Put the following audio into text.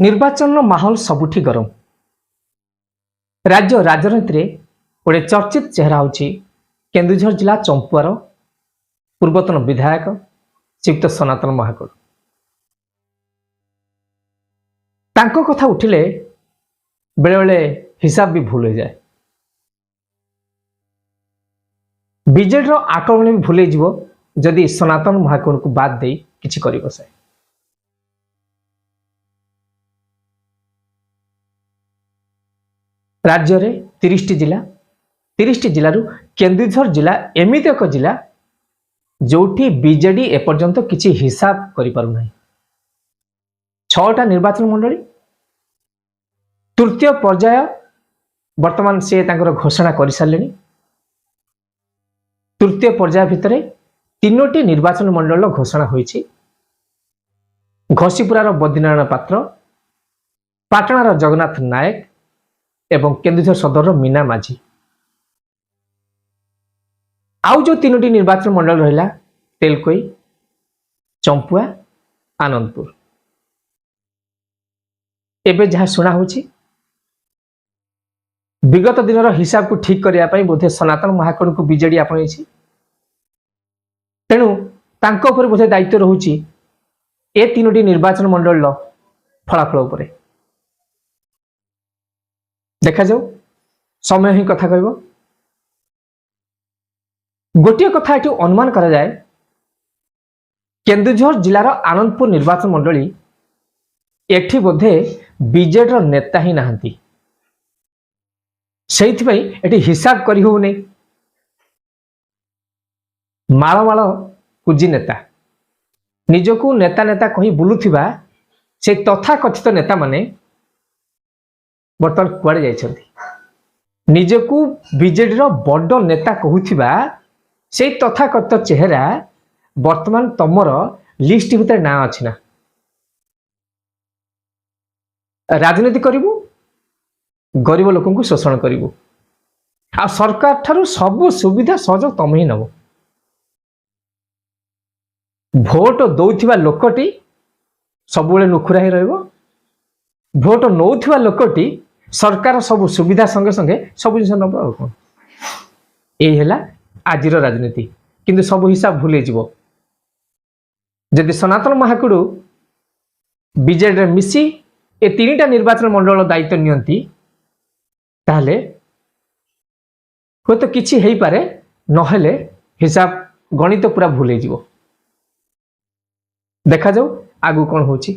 निर्वाचन माहौल सबुठी गरम। राज्य राजनीति में गोटे चर्चित चेहरा होची केन्दुझर जिला चंपुआर पूर्वतन विधायक श्रीयुक्त सनातन महाकुड़। तांको कथा उठिले बेले बेले हिसाब भी भूल हो जाए। बीजेडी आक्रमण भी भूल जीवो जदि सनातन महाकुड़ को बाद दे किछि करि बसे। राज्य रे 30 जिला 30 जिलू केन्दुझर जिला एमित एक जिला जोठी बीजेडी एपर्यंत किछि हिसाब करि पारु नाही। 6टा निर्वाचन मंडली तृतीय पर्याय वर्तमान से तांकर घोषणा कर सारे। तृतीय पर्याय भितर 3टी निर्वाचन मंडल घोषणा होईछि। घसीपुरार बद्रीनारायण पात्र, पाटणार जगन्नाथ नायक एवं केन्दुझर सदर मीना माझी। आउ जो 3टी निर्वाचन मंडल रहिला तेलकोई, चंपुआ, आनंदपुर। एबे जहाँ शुणा होछि विगत दिन हिसाब को ठीक करने बोधे सनातन महाकुड़ को बीजेडी आपणी। तेणु तांको ऊपर बोधे दायित्व रहुछि ए 3टी निर्वाचन मंडल फलाफल उपरे। देखा जाऊ, समय ही कथा कहबो। गोटे कथा एठी अनुमान करा जाए, केन्दुझर जिलार आनंदपुर निर्वाचन मंडली एठी बोधे बीजेडी नेता ही नाहंती। सेइथिपई एठी हिसाब करि हो नै। माळ माळ कुजी नेता निजको नेता नेता कहि बुलुथिबा से तथाकथित नेता माने बर्तमान कुआड़े जाइछन्ति। निजको बीजेडी बड़ नेता कहूथिबा से तथाकथित चेहरा वर्तमान तमर लिस्ट भितर ना अछि ना। राजनीति करिवु, गरीब लोकन को शोषण करिवु, आ सरकार ठारू सब सुविधा सहयोग तम ही नब। भोट दौथिबा लोकटी सबुले नुखुरा ही रहइबो। भोट नौथिबा लोकटी सरकार सब सुविधा संगे संगे सब जिन नब। आ कोन एही हला आजिर राजनीति। किंतु सब हिसाब भूले जीवो। जदि सनातन महाकुड़ बीजेडी मिसी ए 3टा निर्वाचन मंडल दायित्व नियंती ताहले हो तो किछि हेई पारे, नहेले हिसाब गणित पूरा भूले जीवो। देखा जाऊ आगु कौन होची।